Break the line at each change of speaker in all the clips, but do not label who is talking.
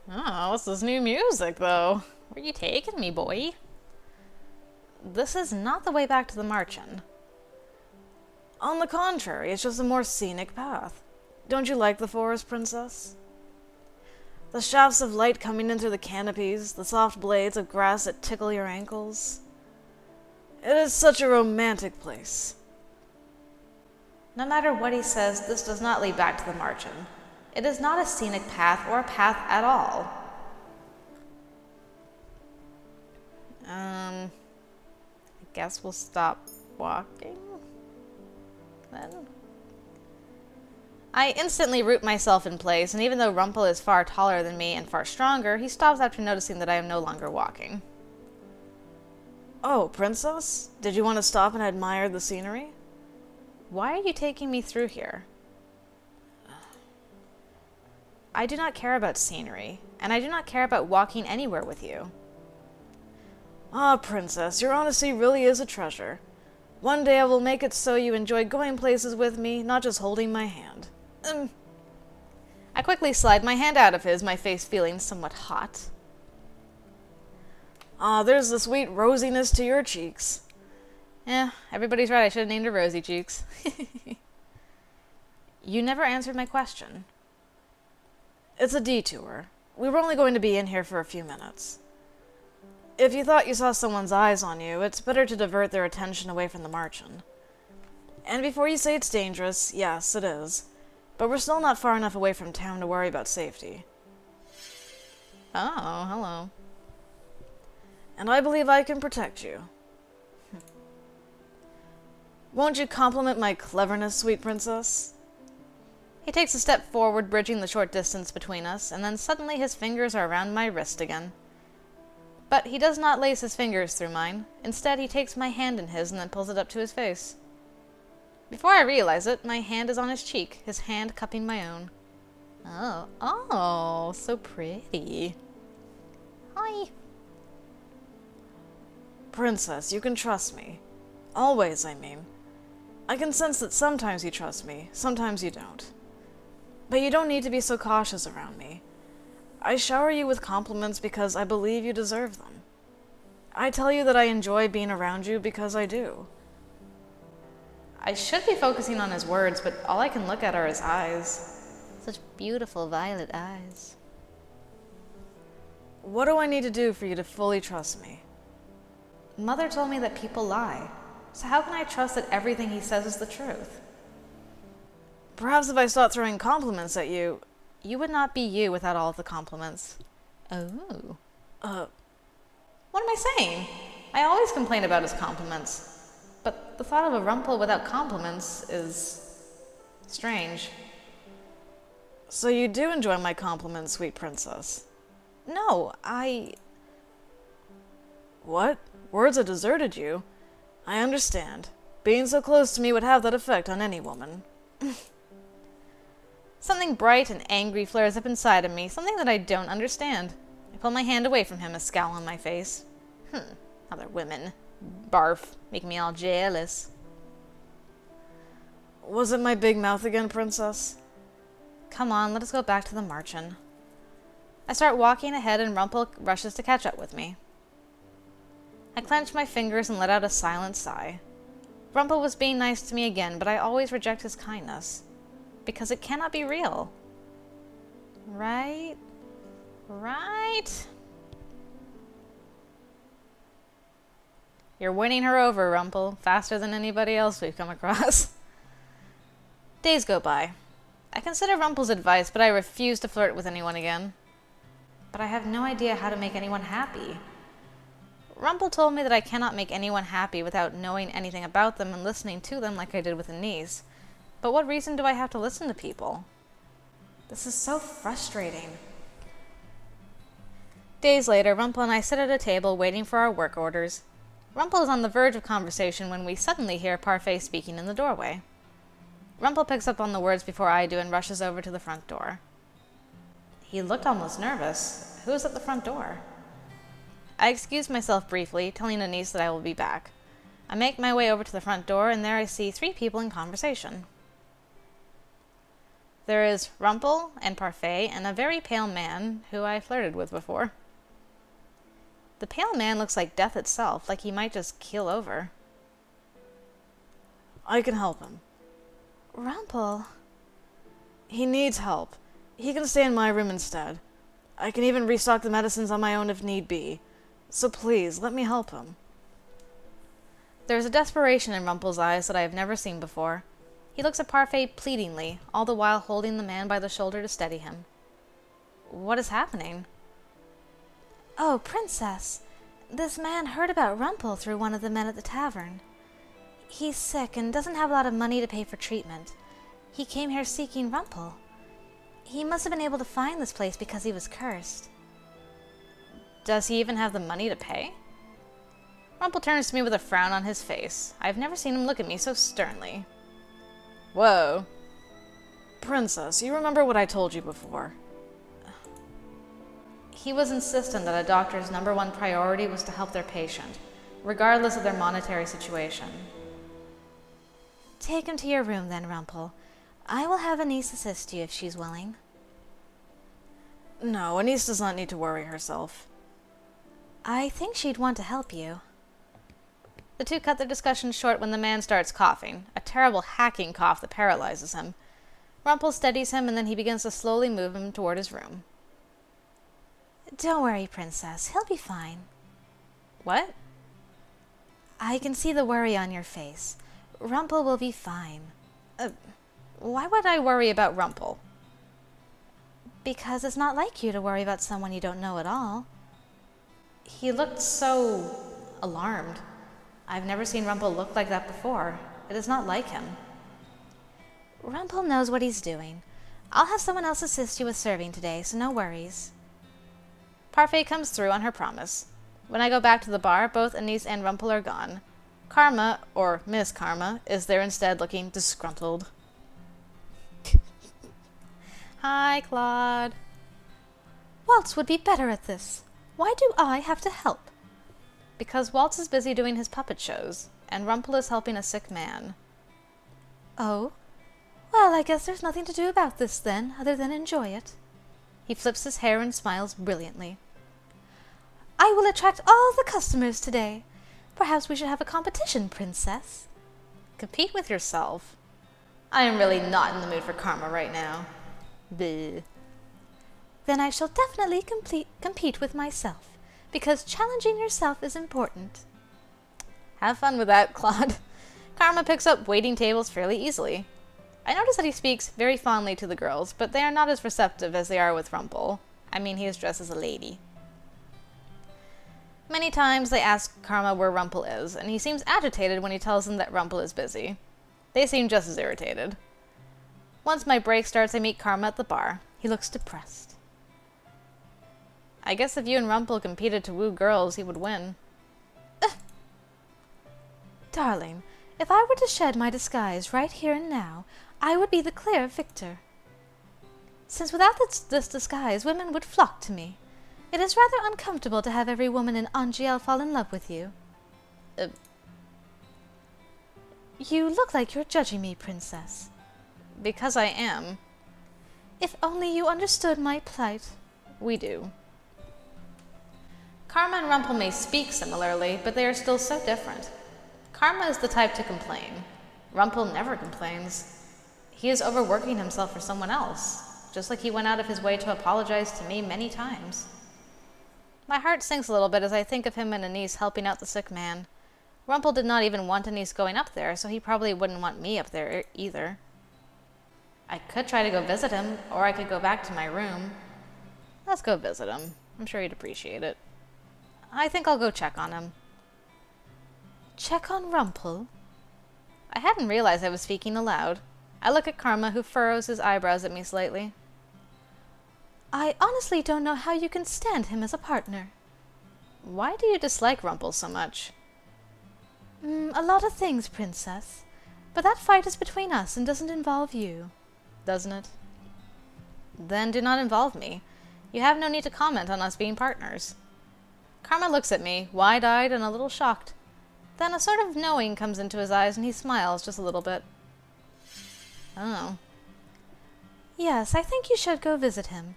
Oh, what's this new music, though? Where you taking me, boy? This is not the way back to the Marchen. On the contrary, it's just a more scenic path. Don't you like the forest, Princess? The shafts of light coming in through the canopies, the soft blades of grass that tickle your ankles. It is such a romantic place. No matter what he says, this does not lead back to the Marchen. It is not a scenic path or a path at all. I guess we'll stop walking, then? I instantly root myself in place, and even though Rumpel is far taller than me and far stronger, he stops after noticing that I am no longer walking. Oh, Princess? Did you want to stop and admire the scenery? Why are you taking me through here? I do not care about scenery, and I do not care about walking anywhere with you. Ah, Princess, your honesty really is a treasure. One day I will make it so you enjoy going places with me, not just holding my hand. I quickly slide my hand out of his, my face feeling somewhat hot. Ah, there's the sweet rosiness to your cheeks. Yeah, everybody's right, I should have named her Rosy Cheeks. You never answered my question. It's a detour. We were only going to be in here for a few minutes. If you thought you saw someone's eyes on you, it's better to divert their attention away from the Marchen. And before you say it's dangerous, yes, it is. But we're still not far enough away from town to worry about safety. Oh, hello. And I believe I can protect you. Won't you compliment my cleverness, sweet princess? He takes a step forward, bridging the short distance between us, and then suddenly his fingers are around my wrist again. But he does not lace his fingers through mine. Instead, he takes my hand in his and then pulls it up to his face. Before I realize it, my hand is on his cheek, his hand cupping my own. Oh, so pretty. Hi. Princess, you can trust me. Always, I mean. I can sense that sometimes you trust me, sometimes you don't. But you don't need to be so cautious around me. I shower you with compliments because I believe you deserve them. I tell you that I enjoy being around you because I do. I should be focusing on his words, but all I can look at are his eyes. Such beautiful violet eyes. What do I need to do for you to fully trust me? Mother told me that people lie, so how can I trust that everything he says is the truth? Perhaps if I start throwing compliments at you, you would not be you without all of the compliments. Oh. What am I saying? I always complain about his compliments. But the thought of a Rumpel without compliments is strange. So you do enjoy my compliments, sweet princess? No, What? Words have deserted you? I understand. Being so close to me would have that effect on any woman. Something bright and angry flares up inside of me, something that I don't understand. I pull my hand away from him, a scowl on my face. Other women. Barf, making me all jealous. Was it my big mouth again, princess? Come on, let us go back to the Marchen. I start walking ahead and Rumpel rushes to catch up with me. I clench my fingers and let out a silent sigh. Rumpel was being nice to me again, but I always reject his kindness. Because it cannot be real. Right? Right? You're winning her over, Rumpel, faster than anybody else we've come across. Days go by. I consider Rumpel's advice, but I refuse to flirt with anyone again. But I have no idea how to make anyone happy. Rumpel told me that I cannot make anyone happy without knowing anything about them and listening to them like I did with Anise. But what reason do I have to listen to people? This is so frustrating. Days later, Rumpel and I sit at a table waiting for our work orders. Rumpel is on the verge of conversation when we suddenly hear Parfait speaking in the doorway. Rumpel picks up on the words before I do and rushes over to the front door. He looked almost nervous. Who is at the front door? I excuse myself briefly, telling Anise that I will be back. I make my way over to the front door, and there I see 3 people in conversation. There is Rumpel and Parfait and a very pale man who I flirted with before. The pale man looks like death itself, like he might just keel over.
I can help him.
Rumpel.
He needs help. He can stay in my room instead. I can even restock the medicines on my own if need be. So please, let me help him.
There is a desperation in Rumpel's eyes that I have never seen before. He looks at Parfait pleadingly, all the while holding the man by the shoulder to steady him. What is happening?
Oh, Princess, this man heard about Rumpel through one of the men at the tavern. He's sick and doesn't have a lot of money to pay for treatment. He came here seeking Rumpel. He must have been able to find this place because he was cursed.
Does he even have the money to pay? Rumpel turns to me with a frown on his face. I've never seen him look at me so sternly. Whoa.
Princess, you remember what I told you before?
He was insistent that a doctor's #1 priority was to help their patient, regardless of their monetary situation.
Take him to your room then, Rumpel. I will have Anise assist you if she's willing.
No, Anise does not need to worry herself.
I think she'd want to help you.
The two cut their discussion short when the man starts coughing, a terrible hacking cough that paralyzes him. Rumpel steadies him and then he begins to slowly move him toward his room.
Don't worry, Princess. He'll be fine.
What?
I can see the worry on your face. Rumpel will be fine.
Why would I worry about Rumpel?
Because it's not like you to worry about someone you don't know at all.
He looked so alarmed. I've never seen Rumpel look like that before. It is not like him.
Rumpel knows what he's doing. I'll have someone else assist you with serving today, so no worries.
Parfait comes through on her promise. When I go back to the bar, both Anise and Rumpel are gone. Karma, or Miss Karma, is there instead looking disgruntled. Hi, Claude.
Waltz would be better at this. Why do I have to help?
Because Waltz is busy doing his puppet shows, and Rumpel is helping a sick man.
Oh? Well, I guess there's nothing to do about this then, other than enjoy it.
He flips his hair and smiles brilliantly.
I will attract all the customers today. Perhaps we should have a competition, Princess.
Compete with yourself. I am really not in the mood for karma right now. Bleh.
Then I shall definitely compete with myself, because challenging yourself is important.
Have fun with that, Claude. Karma picks up waiting tables fairly easily. I notice that he speaks very fondly to the girls, but they are not as receptive as they are with Rumpel. I mean, he is dressed as a lady. Many times they ask Karma where Rumpel is, and he seems agitated when he tells them that Rumpel is busy. They seem just as irritated. Once my break starts, I meet Karma at the bar. He looks depressed. I guess if you and Rumpel competed to woo girls, he would win.
Darling, if I were to shed my disguise right here and now, I would be the clear victor. Since without this disguise, women would flock to me. It is rather uncomfortable to have every woman in Angielle fall in love with you. You look like you're judging me, Princess.
Because I am.
If only you understood my plight.
We do. Karma and Rumpel may speak similarly, but they are still so different. Karma is the type to complain. Rumpel never complains. He is overworking himself for someone else, just like he went out of his way to apologize to me many times. My heart sinks a little bit as I think of him and Anise helping out the sick man. Rumpel did not even want Anise going up there, so he probably wouldn't want me up there either. I could try to go visit him, or I could go back to my room. Let's go visit him. I'm sure he'd appreciate it. I think I'll go check on him.
Check on Rumpel?
I hadn't realized I was speaking aloud. I look at Karma, who furrows his eyebrows at me slightly.
I honestly don't know how you can stand him as a partner.
Why do you dislike Rumpel so much?
A lot of things, Princess. But that fight is between us and doesn't involve you.
Doesn't it? Then do not involve me. You have no need to comment on us being partners. Karma looks at me, wide-eyed and a little shocked. Then a sort of knowing comes into his eyes and he smiles just a little bit. Oh.
Yes, I think you should go visit him,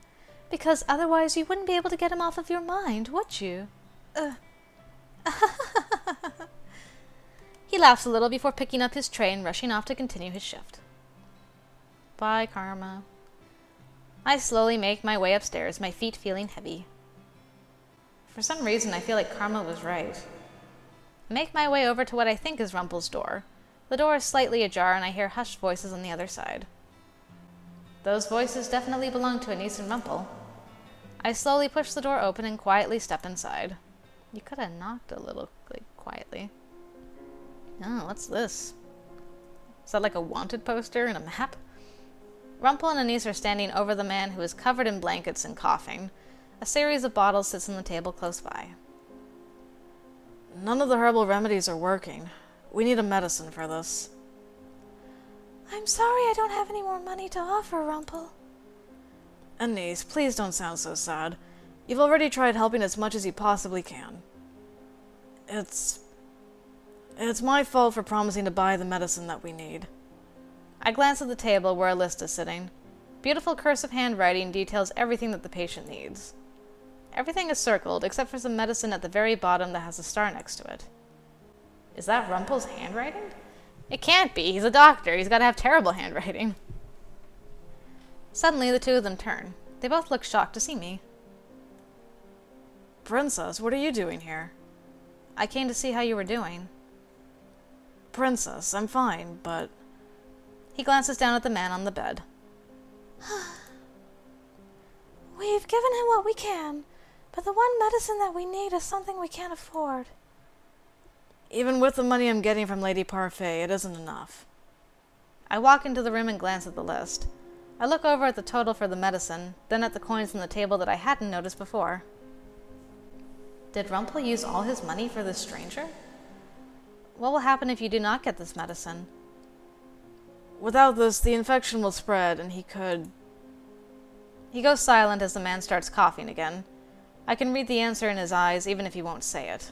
because otherwise you wouldn't be able to get him off of your mind, would you?
He laughs a little before picking up his tray and rushing off to continue his shift. Bye, Karma. I slowly make my way upstairs, my feet feeling heavy. For some reason, I feel like Karma was right. I make my way over to what I think is Rumpel's door. The door is slightly ajar, and I hear hushed voices on the other side. Those voices definitely belong to Anise and Rumpel. I slowly push the door open and quietly step inside. You could have knocked a little, quietly. Oh, what's this? Is that like a wanted poster and a map? Rumpel and Anise are standing over the man who is covered in blankets and coughing. A series of bottles sits on the table close by.
None of the herbal remedies are working. We need a medicine for this.
I'm sorry I don't have any more money to offer, Rumpel.
Anise, please don't sound so sad. You've already tried helping as much as you possibly can. It's my fault for promising to buy the medicine that we need.
I glance at the table where a list is sitting. Beautiful cursive handwriting details everything that the patient needs. Everything is circled, except for some medicine at the very bottom that has a star next to it. Is that Rumpel's handwriting? It can't be. He's a doctor. He's got to have terrible handwriting. Suddenly, the two of them turn. They both look shocked to see me.
Princess, what are you doing here?
I came to see how you were doing.
Princess, I'm fine, but...
He glances down at the man on the bed.
We've given him what we can, but the one medicine that we need is something we can't afford.
Even with the money I'm getting from Lady Parfait, it isn't enough.
I walk into the room and glance at the list. I look over at the total for the medicine, then at the coins on the table that I hadn't noticed before. Did Rumpel use all his money for this stranger? What will happen if you do not get this medicine?
Without this, the infection will spread, and he could...
He goes silent as the man starts coughing again. I can read the answer in his eyes, even if he won't say it.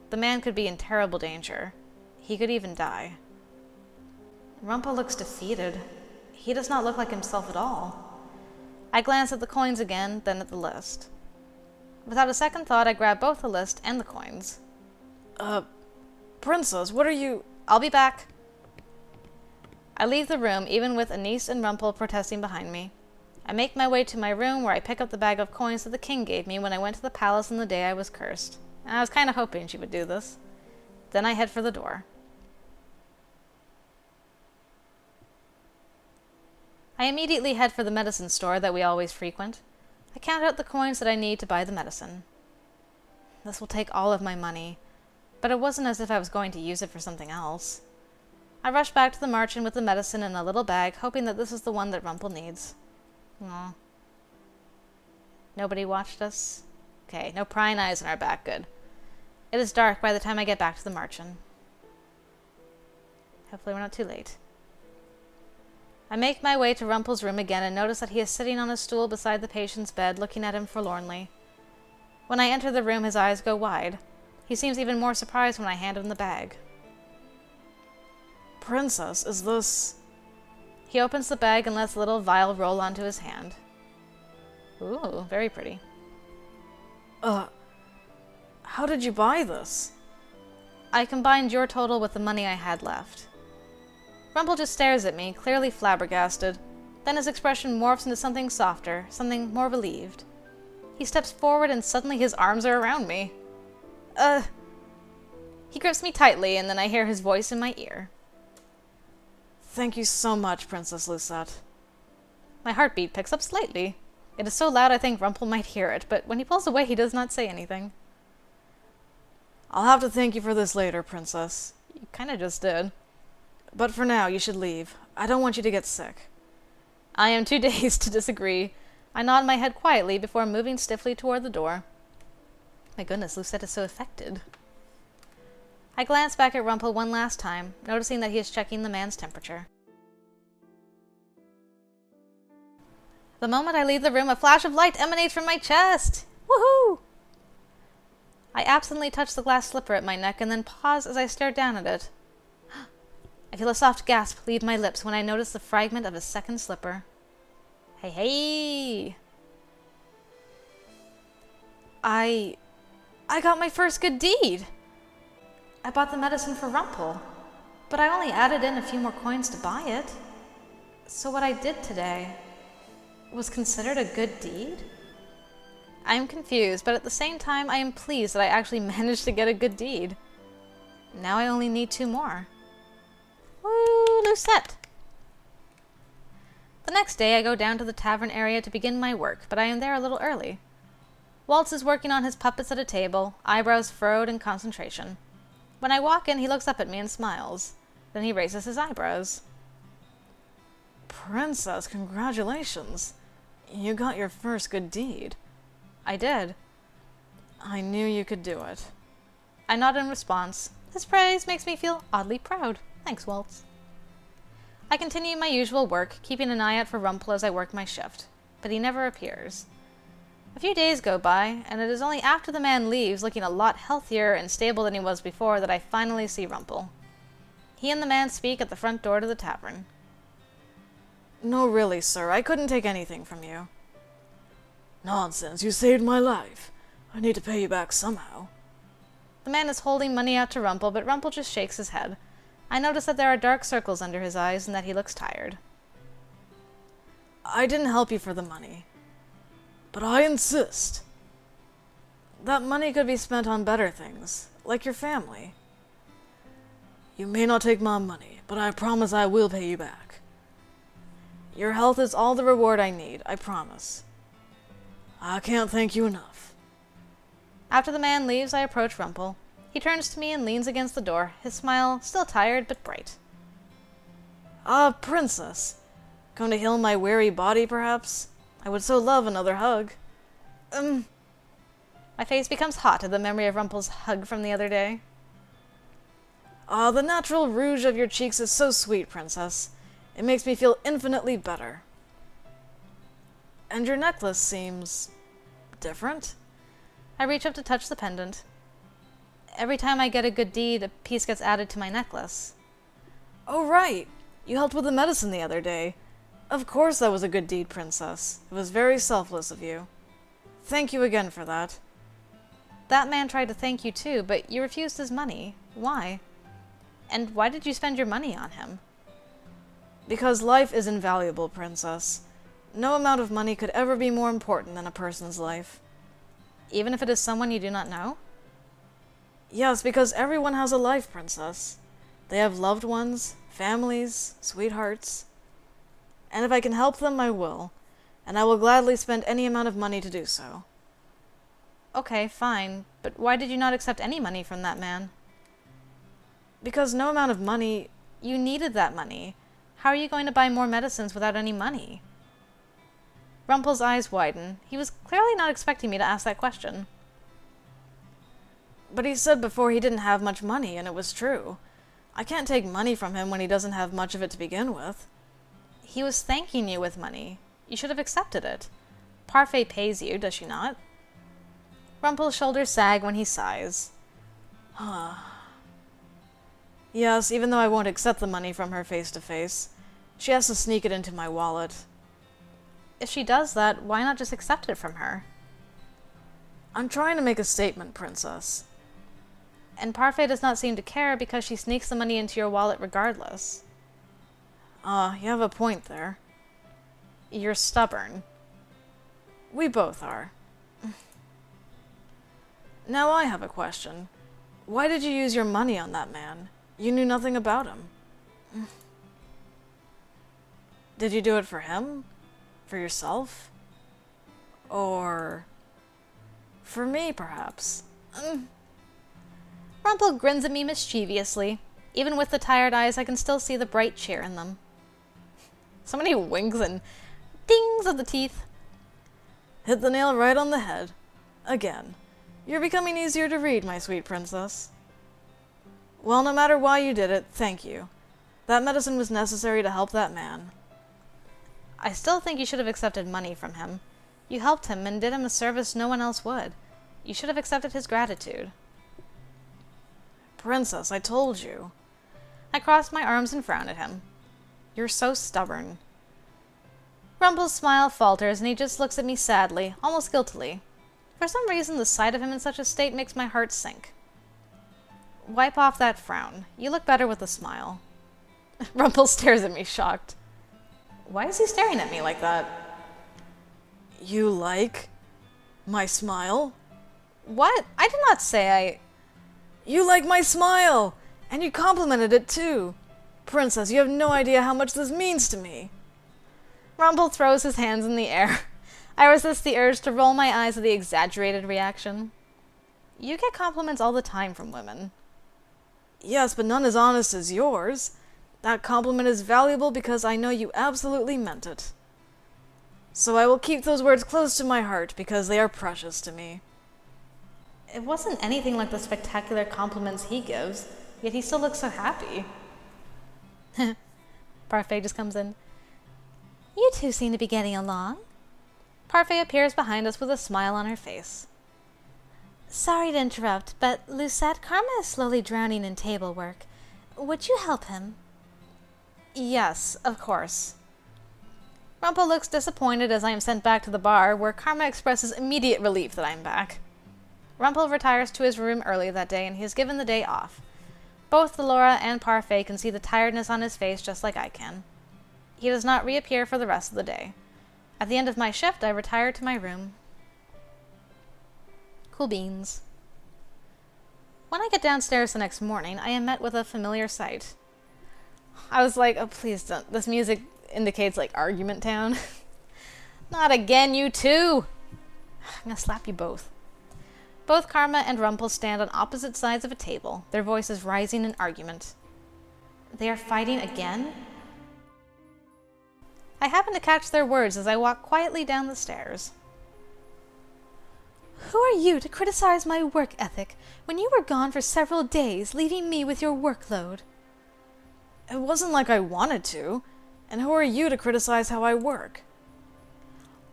The man could be in terrible danger. He could even die. Rumpel looks defeated. He does not look like himself at all. I glance at the coins again, then at the list. Without a second thought, I grab both the list and the coins.
Princess, what are you...
I'll be back. I leave the room, even with Anise and Rumpel protesting behind me. I make my way to my room, where I pick up the bag of coins that the king gave me when I went to the palace on the day I was cursed. And I was kind of hoping she would do this. Then I head for the door. I immediately head for the medicine store that we always frequent. I count out the coins that I need to buy the medicine. This will take all of my money, but it wasn't as if I was going to use it for something else. I rush back to the merchant with the medicine in a little bag, hoping that this is the one that Rumpel needs. Aw. Nobody watched us? Okay, no prying eyes on our back, good. It is dark by the time I get back to the merchant. Hopefully we're not too late. I make my way to Rumpel's room again and notice that he is sitting on a stool beside the patient's bed, looking at him forlornly. When I enter the room, his eyes go wide. He seems even more surprised when I hand him the bag.
Princess, is this...
He opens the bag and lets the little vial roll onto his hand. Ooh, very pretty.
How did you buy this?
I combined your total with the money I had left. Rumpel just stares at me, clearly flabbergasted. Then his expression morphs into something softer, something more relieved. He steps forward and suddenly his arms are around me. He grips me tightly, and then I hear his voice in my ear.
Thank you so much, Princess Lucette.
My heartbeat picks up slightly. It is so loud I think Rumpel might hear it, but when he pulls away he does not say anything.
I'll have to thank you for this later, Princess.
You kinda just did.
But for now, you should leave. I don't want you to get sick.
I am too dazed to disagree. I nod my head quietly before moving stiffly toward the door. My goodness, Lucette is so affected. I glance back at Rumpel one last time, noticing that he is checking the man's temperature. The moment I leave the room, a flash of light emanates from my chest! Woohoo! I absently touch the glass slipper at my neck and then pause as I stare down at it. I feel a soft gasp leave my lips when I notice the fragment of a second slipper. Hey, hey!
I got my first good deed!
I bought the medicine for Rumpel, but I only added in a few more coins to buy it. So what I did today was considered a good deed?
I am confused, but at the same time, I am pleased that I actually managed to get a good deed. Now I only need 2 more. Woo, Lucette! The next day, I go down to the tavern area to begin my work, but I am there a little early. Waltz is working on his puppets at a table, eyebrows furrowed in concentration. When I walk in, he looks up at me and smiles. Then he raises his eyebrows.
Princess, congratulations. You got your first good deed.
I did.
I knew you could do it.
I nod in response. His praise makes me feel oddly proud. Thanks, Waltz. I continue my usual work, keeping an eye out for Rumpel as I work my shift, but he never appears. A few days go by, and it is only after the man leaves, looking a lot healthier and stable than he was before, that I finally see Rumpel. He and the man speak at the front door to the tavern.
No, really, sir, I couldn't take anything from you. Nonsense, you saved my life. I need to pay you back somehow.
The man is holding money out to Rumpel, but Rumpel just shakes his head. I notice that there are dark circles under his eyes and that he looks tired.
I didn't help you for the money. But I insist. That money could be spent on better things, like your family. You may not take my money, but I promise I will pay you back. Your health is all the reward I need, I promise. I can't thank you enough.
After the man leaves, I approach Rumpel. He turns to me and leans against the door, his smile still tired but bright.
Ah, Princess. Come to heal my weary body, perhaps? I would so love another hug.
My face becomes hot at the memory of Rumpel's hug from the other day.
Ah, the natural rouge of your cheeks is so sweet, Princess. It makes me feel infinitely better. And your necklace seems different.
I reach up to touch the pendant. Every time I get a good deed, a piece gets added to my necklace.
Oh, right. You helped with the medicine the other day. Of course that was a good deed, Princess. It was very selfless of you. Thank you again for that.
That man tried to thank you too, but you refused his money. Why? And why did you spend your money on him?
Because life is invaluable, Princess. No amount of money could ever be more important than a person's life.
Even if it is someone you do not know?
Yes, because everyone has a life, Princess. They have loved ones, families, sweethearts. And if I can help them, I will. And I will gladly spend any amount of money to do so.
Okay, fine. But why did you not accept any money from that man?
Because no amount of money...
You needed that money. How are you going to buy more medicines without any money? Rumpel's eyes widen. He was clearly not expecting me to ask that question.
But he said before he didn't have much money, and it was true. I can't take money from him when he doesn't have much of it to begin with.
He was thanking you with money. You should have accepted it. Parfait pays you, does she not? Rumpel's shoulders sag when he sighs.
Yes, even though I won't accept the money from her face to face. She has to sneak it into my wallet.
If she does that, why not just accept it from her?
I'm trying to make a statement, Princess.
And Parfait does not seem to care because she sneaks the money into your wallet regardless.
You have a point there.
You're stubborn.
We both are. Now I have a question. Why did you use your money on that man? You knew nothing about him. Did you do it for him? For yourself? Or... for me, perhaps?
Rumpel grins at me mischievously. Even with the tired eyes, I can still see the bright cheer in them. So many winks and dings of the teeth.
Hit the nail right on the head. Again. You're becoming easier to read, my sweet princess. Well, no matter why you did it, thank you. That medicine was necessary to help that man.
I still think you should have accepted money from him. You helped him and did him a service no one else would. You should have accepted his gratitude.
Princess, I told you.
I crossed my arms and frowned at him. You're so stubborn. Rumpel's smile falters, and he just looks at me sadly, almost guiltily. For some reason, the sight of him in such a state makes my heart sink. Wipe off that frown. You look better with a smile. Rumpel stares at me, shocked. Why is he staring at me like that?
You like my smile?
What? I did not say
You like my smile! And you complimented it too. Princess, you have no idea how much this means to me.
Rumpel throws his hands in the air. I resist the urge to roll my eyes at the exaggerated reaction. You get compliments all the time from women.
Yes, but none as honest as yours. That compliment is valuable because I know you absolutely meant it. So I will keep those words close to my heart because they are precious to me.
It wasn't anything like the spectacular compliments he gives, yet he still looks so happy. Parfait just comes in.
You two seem to be getting along.
Parfait appears behind us with a smile on her face.
Sorry to interrupt, but Lucette, Karma is slowly drowning in table work. Would you help him?
Yes, of course. Rumpel looks disappointed as I am sent back to the bar, where Karma expresses immediate relief that I am back. Rumpel retires to his room early that day, and he is given the day off. Both Laura and Parfait can see the tiredness on his face just like I can. He does not reappear for the rest of the day. At the end of my shift, I retire to my room. Cool beans. When I get downstairs the next morning, I am met with a familiar sight. I was like, oh please don't. This music indicates like argument town. Not again, you two! I'm gonna slap you both. Both Karma and Rumpel stand on opposite sides of a table, their voices rising in argument. They are fighting again? I happen to catch their words as I walk quietly down the stairs.
Who are you to criticize my work ethic when you were gone for several days, leaving me with your workload?
It wasn't like I wanted to. And who are you to criticize how I work?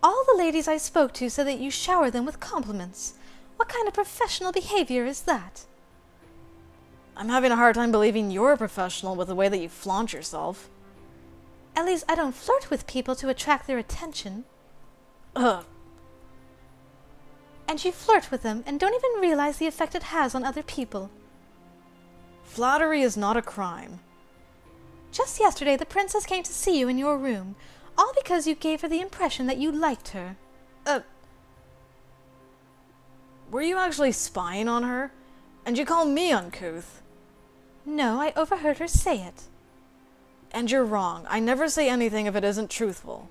All the ladies I spoke to said that you shower them with compliments. What kind of professional behavior is that?
I'm having a hard time believing you're a professional with the way that you flaunt yourself.
At least I don't flirt with people to attract their attention.
Ugh.
And you flirt with them and don't even realize the effect it has on other people.
Flattery is not a crime.
Just yesterday the princess came to see you in your room, all because you gave her the impression that you liked her.
Were you actually spying on her? And you call me uncouth?
No, I overheard her say it.
And you're wrong. I never say anything if it isn't truthful.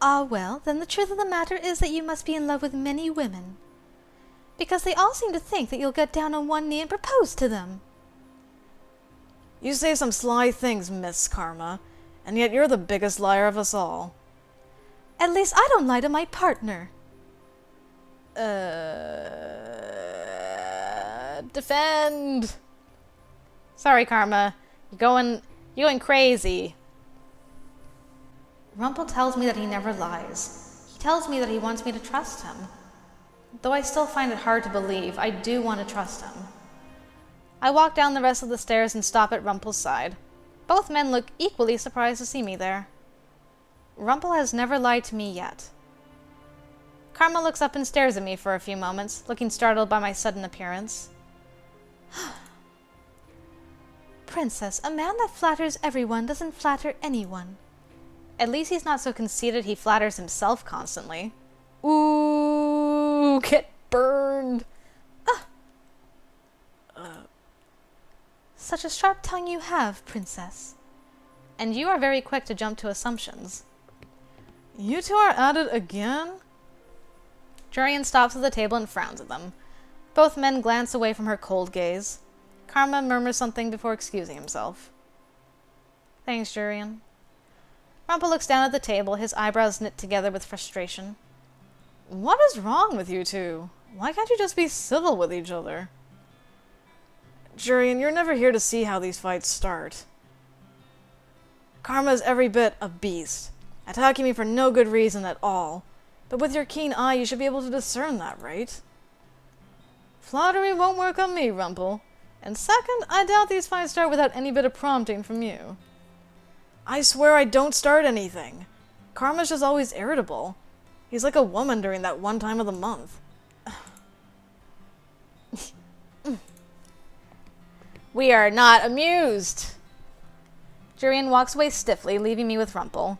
Ah, well, then the truth of the matter is that you must be in love with many women. Because they all seem to think that you'll get down on one knee and propose to them.
You say some sly things, Miss Karma, and yet you're the biggest liar of us all.
At least I don't lie to my partner.
Defend! Sorry, Karma. You're going crazy. Rumpel tells me that he never lies. He tells me that he wants me to trust him. Though I still find it hard to believe, I do want to trust him. I walk down the rest of the stairs and stop at Rumpel's side. Both men look equally surprised to see me there. Rumpel has never lied to me yet. Karma looks up and stares at me for a few moments, looking startled by my sudden appearance.
Princess, a man that flatters everyone doesn't flatter anyone.
At least he's not so conceited he flatters himself constantly. Ooh, get burned.
Such a sharp tongue you have, Princess.
And you are very quick to jump to assumptions.
You two are at it again?
Jurian stops at the table and frowns at them. Both men glance away from her cold gaze. Karma murmurs something before excusing himself. Thanks, Jurian. Rumpel looks down at the table, his eyebrows knit together with frustration.
What is wrong with you two? Why can't you just be civil with each other? Jurian, you're never here to see how these fights start. Karma's every bit a beast, attacking me for no good reason at all. But with your keen eye, you should be able to discern that, right? Flattery won't work on me, Rumpel. And second, I doubt these fights start without any bit of prompting from you. I swear I don't start anything. Karma's just always irritable. He's like a woman during that one time of the month.
We are not amused. Jurian walks away stiffly, leaving me with Rumpel.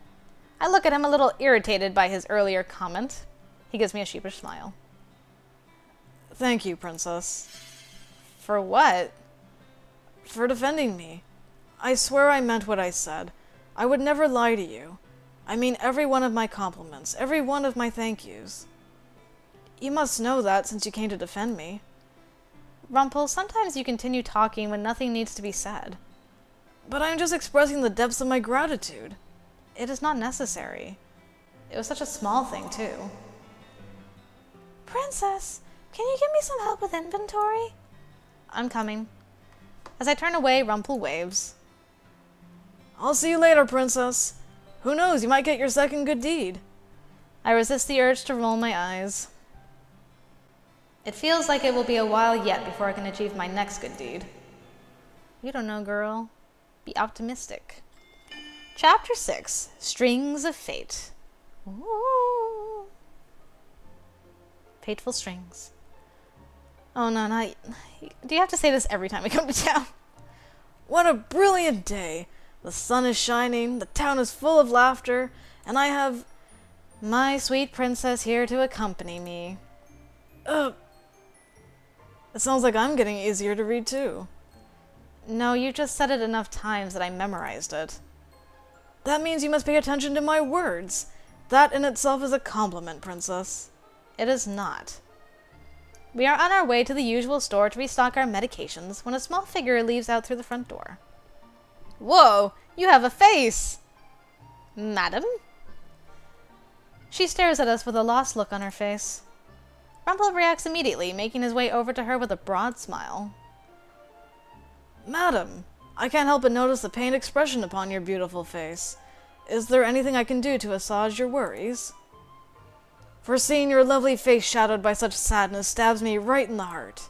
I look at him a little irritated by his earlier comment. He gives me a sheepish smile.
Thank you, Princess.
For what?
For defending me. I swear I meant what I said. I would never lie to you. I mean every one of my compliments, every one of my thank yous. You must know that since you came to defend me.
Rumpel, sometimes you continue talking when nothing needs to be said.
But I'm just expressing the depths of my gratitude.
It is not necessary. It was such a small thing, too.
Princess, can you give me some help with inventory?
I'm coming. As I turn away, Rumpel waves.
I'll see you later, Princess. Who knows, you might get your second good deed.
I resist the urge to roll my eyes. It feels like it will be a while yet before I can achieve my next good deed. You don't know, girl. Be optimistic. Chapter 6, Strings of Fate. Ooh. Fateful strings. Oh no, not... Do you have to say this every time we come to town?
What a brilliant day! The sun is shining, the town is full of laughter, and I have
my sweet princess here to accompany me.
It sounds like I'm getting easier to read too.
No, you just said it enough times that I memorized it.
That means you must pay attention to my words. That in itself is a compliment, Princess.
It is not. We are on our way to the usual store to restock our medications when a small figure leaves out through the front door. Whoa, you have a face! Madam? She stares at us with a lost look on her face. Rumpel reacts immediately, making his way over to her with a broad smile.
Madam, I can't help but notice the pained expression upon your beautiful face. Is there anything I can do to assuage your worries? For seeing your lovely face shadowed by such sadness stabs me right in the heart.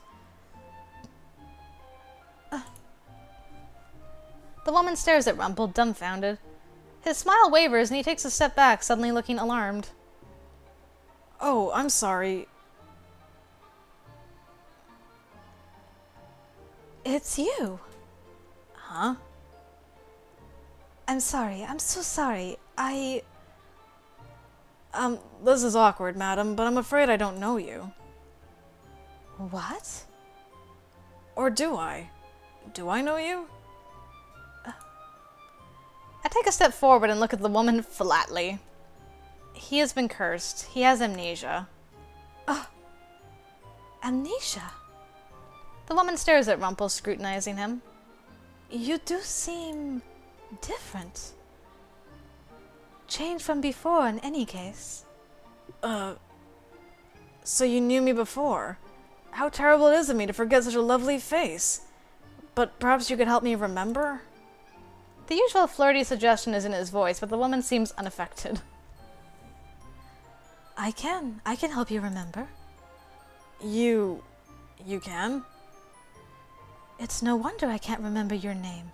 The woman stares at Rumpel, dumbfounded. His smile wavers and he takes a step back, suddenly looking alarmed.
Oh, I'm sorry.
It's you.
Huh?
I'm sorry. I'm so sorry.
This is awkward, madam, but I'm afraid I don't know you.
What?
Or do I? Do I know you?
I take a step forward and look at the woman flatly. He has been cursed. He has amnesia.
Amnesia?
The woman stares at Rumpel, scrutinizing him.
You do seem different. Changed from before in any case.
So you knew me before. How terrible it is of me to forget such a lovely face. But perhaps you could help me remember?
The usual flirty suggestion is in his voice, but the woman seems unaffected.
I can help you remember.
You can?
It's no wonder I can't remember your name.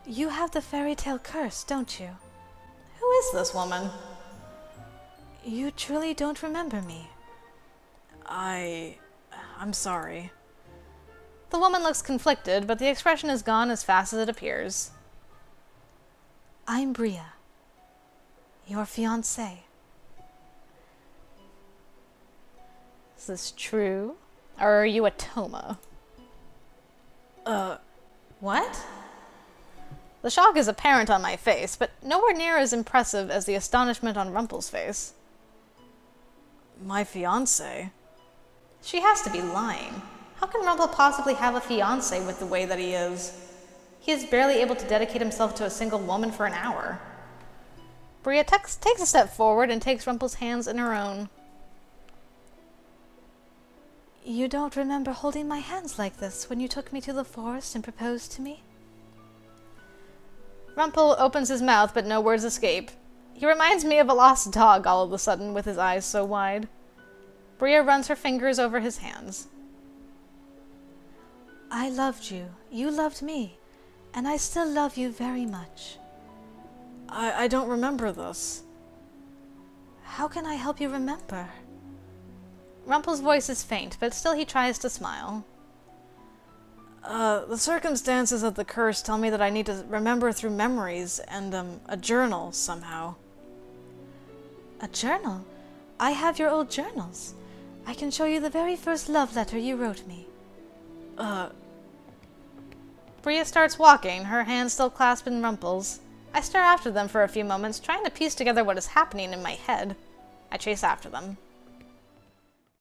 You have the Fairytale Curse, don't you?
Who is this woman?
You truly don't remember me.
I'm sorry.
The woman looks conflicted, but the expression is gone as fast as it appears.
I'm Bria, your fiancé.
Is this true? Or are you a Toma? What? The shock is apparent on my face, but nowhere near as impressive as the astonishment on Rumpel's face.
My fiancé?
She has to be lying. How can Rumpel possibly have a fiancé with the way that he is? He is barely able to dedicate himself to a single woman for an hour. Bria takes a step forward and takes Rumpel's hands in her own.
You don't remember holding my hands like this when you took me to the forest and proposed to me?
Rumpel opens his mouth, but no words escape. He reminds me of a lost dog all of a sudden, with his eyes so wide. Bria runs her fingers over his hands.
I loved you. You loved me. And I still love you very much.
I don't remember this.
How can I help you remember?
Rumpel's voice is faint, but still he tries to smile.
The circumstances of the curse tell me that I need to remember through memories and, a journal somehow.
A journal? I have your old journals. I can show you the very first love letter you wrote me.
Bria starts walking, her hands still clasped in Rumpel's. I stare after them for a few moments, trying to piece together what is happening in my head. I chase after them.